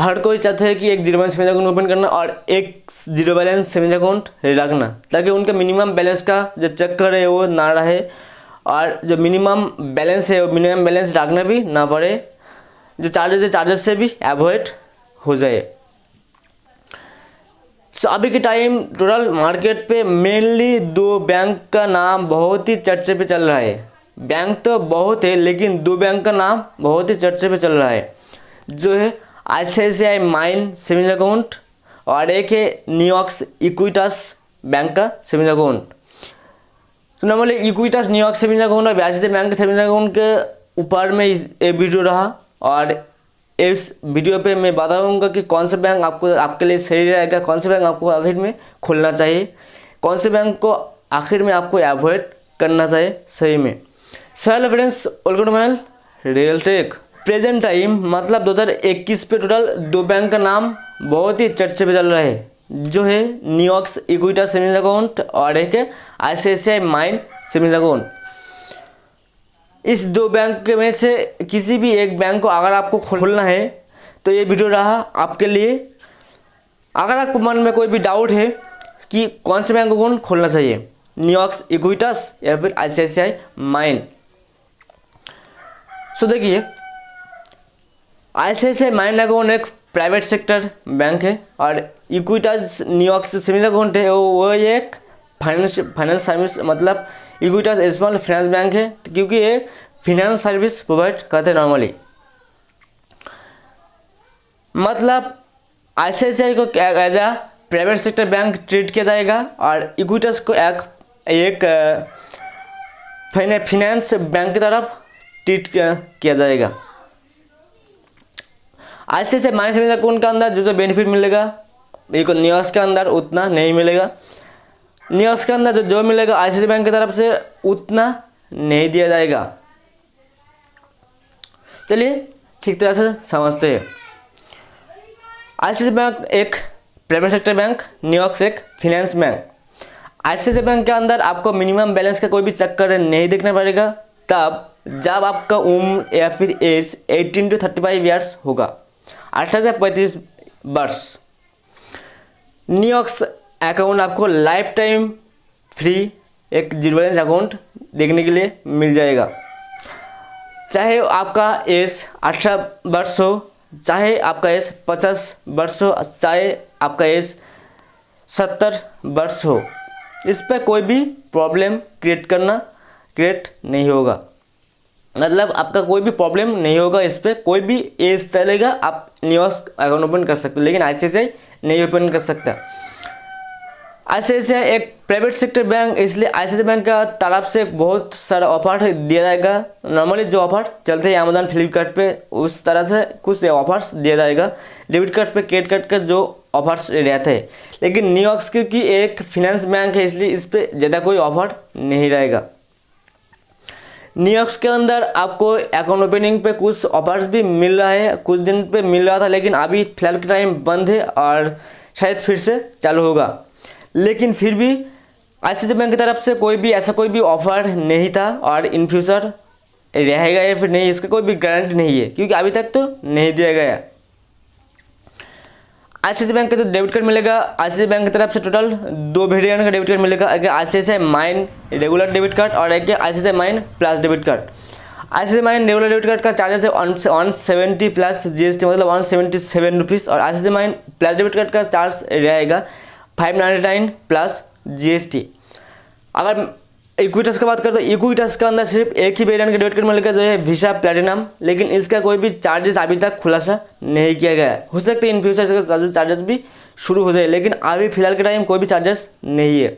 हर कोई चाहते हैं कि एक zero balance savings account open करना और एक जीरो बैलेंस सेविंग्स अकाउंट रखना, ताकि उनका मिनिमम बैलेंस का जो चक्कर है वो ना रहे और जो मिनिमम बैलेंस है वो मिनिमम बैलेंस रखना भी ना पड़े, जो चार्जेस है चार्जेस से भी अवॉइड हो जाए। तो अभी के टाइम टोटल मार्केट पे मेनली दो बैंक का नाम बहुत ही चर्चे पे चल रहा है। बैंक तो बहुत है लेकिन दो बैंक का नाम बहुत ही चर्चे पे चल रहा है, जो है ICICI माइन सेविंग्स अकाउंट और एक है न्यूयॉर्क इक्विटास बैंक का सेविंग्स अकाउंट। तो normally Equitas New York savings account और ICICI बैंक के सेविंग्स अकाउंट के ऊपर में ये वीडियो रहा, और इस वीडियो पे मैं बताऊंगा कि कौन सा बैंक आपको आपके लिए सही रहेगा, कौन से बैंक आपको आखिर में खोलना चाहिए, कौन से बैंक को आखिर में आपको अवॉइड करना चाहिए सही में। So hello friends, welcome to my real tech. Present time मतलब 2021 पे टोटल दो बैंक का नाम बहुत ही चर्चे पे चल रहा है, जो है न्यूयॉर्क इक्विटास सेविंग्स अकाउंट और एक है ICICI माइन सेविंग्स अकाउंट। इस दो बैंक में से किसी भी एक बैंक को अगर आपको खोलना है तो ये वीडियो रहा आपके लिए। अगर आपको मन में कोई भी डाउट है कि कौन से बैंक को खोलना चाहिए, न्यूयॉर्क इक्विटास या फिर ICICI माइन, सो देखिए ICICI माइन अकाउंट एक प्राइवेट सेक्टर बैंक है और इक्विटास न्यूयॉर्क सेविंग्स अकाउंट है वो एक फाइनेंस सर्विस मतलब इक्विटास स्मॉल फाइनेंस बैंक है, क्योंकि ये फाइनेंस सर्विस प्रोवाइड करते हैं नॉर्मली। मतलब ICICI को एज आ प्राइवेट सेक्टर बैंक ट्रीट किया जाएगा और इक्विटास को एक फाइनेंस बैंक की तरफ ट्रीट किया जाएगा। ICICI माइन सेविंग्स अकाउंट के अंदर जो बेनिफिट मिलेगा एक न्यूयॉर्क के अंदर उतना नहीं मिलेगा, न्यूयॉर्क के अंदर जो मिलेगा ICICI बैंक की तरफ से उतना नहीं दिया जाएगा। चलिए ठीक तरह से समझते हैं। ICICI बैंक एक प्राइवेट सेक्टर बैंक, न्यूयॉर्क एक फाइनेंस बैंक। ICICI बैंक के अंदर आपको मिनिमम बैलेंस का कोई भी चक्कर नहीं देखना पड़ेगा तब जब आपका उम्र या फिर एज 18 to 35 ईयर्स होगा, 18 से 35 वर्ष। न्यूयॉर्क अकाउंट आपको लाइफ टाइम फ्री एक जीरो बैलेंस अकाउंट देखने के लिए मिल जाएगा, चाहे आपका एज 18 वर्ष हो, चाहे आपका एज 50 वर्ष हो, चाहे आपका एज 70 वर्ष हो, इस पर कोई भी प्रॉब्लम क्रिएट नहीं होगा। मतलब आपका कोई भी प्रॉब्लम नहीं होगा, इस पर कोई भी एज चलेगा, आप न्यूयॉर्क अकाउंट ओपन कर सकते हो, लेकिन ICICI नहीं ओपन कर सकता। ICICI एक प्राइवेट सेक्टर बैंक, इसलिए ICICI बैंक का तरफ से बहुत सारा ऑफर दिया जाएगा। नॉर्मली जो ऑफर चलते हैं अमेजन फ्लिपकार्ट पे, उस तरह से कुछ ऑफर्स दिया जाएगा, डेबिट कार्ड पे क्रेडिट कार्ड का जो ऑफर्स रहते हैं। लेकिन न्यूयॉर्क क्योंकि एक फाइनेंस बैंक है इसलिए इस पर ज़्यादा कोई ऑफर नहीं रहेगा। न्यूयॉर्क के अंदर आपको अकाउंट ओपनिंग पे कुछ ऑफर्स भी मिल रहा है, कुछ दिन पे मिल रहा था, लेकिन अभी फिलहाल के टाइम बंद है और शायद फिर से चालू होगा। लेकिन फिर भी ICICI बैंक की तरफ से कोई भी ऑफर नहीं था और इन फ्यूचर रहेगा या फिर नहीं इसका कोई भी गारंटी नहीं है, क्योंकि अभी तक तो नहीं दिया गया। ICICI बैंक का जो डेबिट कार्ड मिलेगा, ICICI बैंक की तरफ से टोटल दो वेरिएंट का डेबिट कार्ड मिलेगा, एक ICICI mine regular debit card और एक ICICI mine plus debit card. ICICI mine regular debit card का चार्जेस है 170 प्लस GST, मतलब 177 रुपीज़, और ICICI mine plus debit card का चार्ज रहेगा 599 प्लस GST। अगर इक्विटास की बात करें तो इक्विटास के अंदर सिर्फ एक ही वेरिएंट का डेबिट कार्ड मिलेगा, जो है वीसा प्लैटिनम, लेकिन इसका कोई भी चार्जेस अभी तक खुलासा नहीं किया गया है। हो सकता है इन फ्यूचर इसका चार्जेस भी शुरू हो जाए, लेकिन अभी फिलहाल के टाइम कोई भी चार्जेस नहीं है।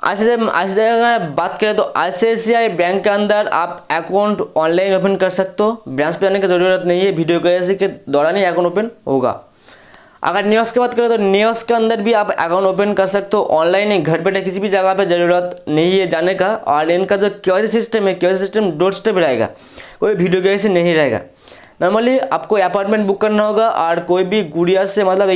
ICICI का बात करें तो ICICI बैंक के अंदर आप अकाउंट ऑनलाइन ओपन कर सकते हो, ब्रांच पे आने की ज़रूरत नहीं है, वीडियो के दौरान ही अकाउंट ओपन होगा। अगर न्यूयॉर्क की बात करें तो न्यूयॉर्क के अंदर भी आप अकाउंट ओपन कर सकते हो ऑनलाइन ही, घर बैठे किसी भी जगह पे ज़रूरत नहीं है जाने का। और इनका जो KYC सिस्टम है, KYC सिस्टम डोर स्टेप रहेगा, कोई वीडियो KYC नहीं रहेगा। नॉर्मली आपको अपार्टमेंट बुक करना होगा और कोई भी गुड़िया से, मतलब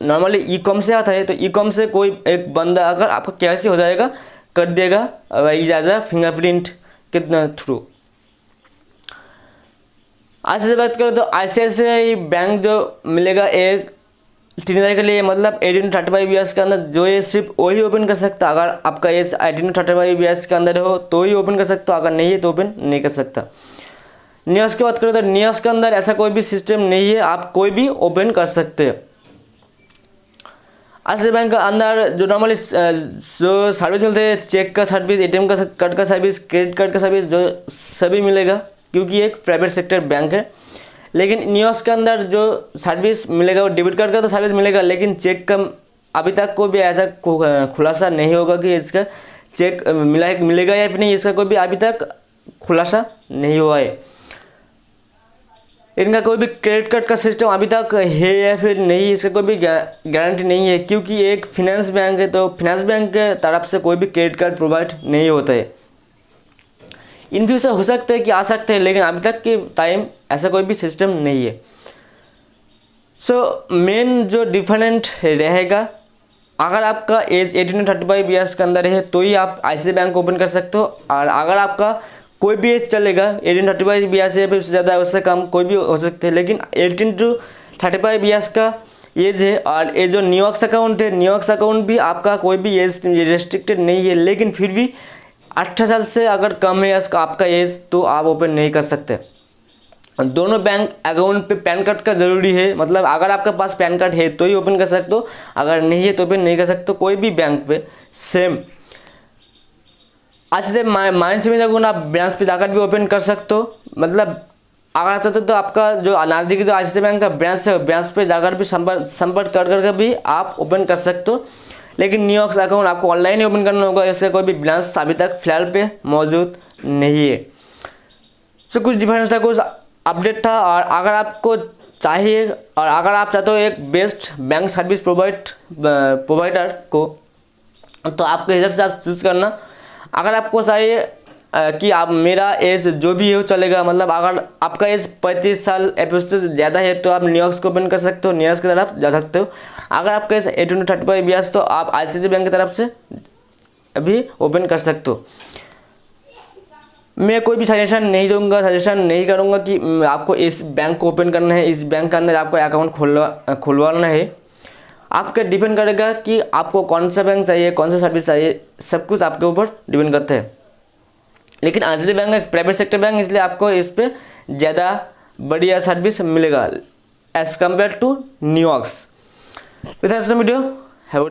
नॉर्मली ई-कॉम से आता है तो ई-कॉम से कोई एक बंदा अगर आपका KYC हो जाएगा कर देगा इजाज़त फिंगरप्रिंट के थ्रू। आज से बात करें तो ICICI बैंक जो मिलेगा एक 3 हज़ार के लिए, मतलब 18 to 35 ईयर्स के अंदर जो ये सिर्फ वही ओपन कर सकता। अगर आपका एज 18 to 35 ईयर्स के अंदर हो तो ही ओपन कर सकता, अगर नहीं है तो ओपन नहीं कर सकता। नियोक्स की बात करें तो नियोक्स के अंदर ऐसा कोई भी सिस्टम नहीं है, आप कोई भी ओपन कर सकते हैं। ICICI बैंक के अंदर जो नॉर्मली जो सर्विस मिलते हैं, चेक का सर्विस, ATM का कार्ड का सर्विस, क्रेडिट कार्ड का सर्विस, जो सभी मिलेगा क्योंकि एक प्राइवेट सेक्टर बैंक है। लेकिन नियोक्स के अंदर जो सर्विस मिलेगा वो डेबिट कार्ड का तो सर्विस मिलेगा, लेकिन चेक का अभी तक कोई भी ऐसा खुलासा नहीं होगा कि इसका चेक मिलेगा या फिर नहीं, इसका कोई भी अभी तक खुलासा नहीं हुआ है। इनका कोई भी क्रेडिट कार्ड का सिस्टम अभी तक है या फिर नहीं, इसका कोई भी गारंटी नहीं है, क्योंकि एक फिनेंस बैंक है तो फिनेंस बैंक के तरफ से कोई भी क्रेडिट कार्ड प्रोवाइड नहीं होता है। इन फ्यूचर हो सकते हैं कि आ सकते हैं, लेकिन अभी तक के टाइम ऐसा कोई भी सिस्टम नहीं है। सो मेन जो डिफरेंट रहेगा, अगर आपका एज 18 to 35 ईयर्स के अंदर है तो ही आप ICICI बैंक ओपन कर सकते हो, और अगर आपका कोई भी एज चलेगा 18 to 35 ईयर्स या फिर उससे ज़्यादा उससे कम कोई भी हो सकते हैं, लेकिन 18 to 35 ईयर्स का एज है। और ये जो नियोक्स अकाउंट है, नियोक्स अकाउंट भी आपका कोई भी एज रेस्ट्रिक्टेड नहीं है, लेकिन फिर भी 18 साल से अगर कम है आपका एज तो आप ओपन नहीं कर सकते। दोनों बैंक अकाउंट पे पैन कार्ड का ज़रूरी है, मतलब अगर आपके पास पैन कार्ड है तो ही ओपन कर सकते हो, अगर नहीं है तो ओपन नहीं कर सकते कोई भी बैंक पे। सेम आज से माइंड सेविंग अकाउंट आप ब्रांच पे जाकर भी ओपन कर सकते हो, मतलब अगर आता तो आपका जो नज़दीकी जो ICICI बैंक का ब्रांच है, ब्रांच पे जाकर भी संपर्क कर करके भी आप ओपन कर सकते हो। लेकिन नियोक्स अकाउंट आपको ऑनलाइन ही ओपन करना होगा, इसका कोई भी ब्रांच अभी तक फिलहाल पे मौजूद नहीं है। सो कुछ डिफरेंस था, कुछ अपडेट था। और अगर आपको चाहिए और अगर आप चाहते हो एक बेस्ट बैंक सर्विस प्रोवाइडर को, तो आपके हिसाब से आप चूज़ करना। अगर आपको चाहिए कि आप मेरा एज जो भी है वो चलेगा, मतलब अगर आपका एज 35 साल या फिर उससे ज़्यादा है तो आप नियोक्स को ओपन कर सकते हो, नियोक्स की तरफ जा सकते हो। अगर आपका एज 18 to 35 ईयर्स तो आप ICICI बैंक की तरफ से अभी ओपन कर सकते हो। मैं कोई भी सजेशन नहीं दूंगा, सजेशन नहीं करूंगा कि आपको इस बैंक को ओपन करना है, इस बैंक के अंदर आपको अकाउंट खुलवाना है। आपका डिपेंड करेगा कि आपको कौन सा बैंक चाहिए, कौन सा सर्विस चाहिए, सब कुछ आपके ऊपर डिपेंड करता है। लेकिन ICICI बैंक एक प्राइवेट सेक्टर बैंक, इसलिए आपको इस पर ज़्यादा बढ़िया सर्विस मिलेगा एज कम्पेयर टू नियोक्स। With video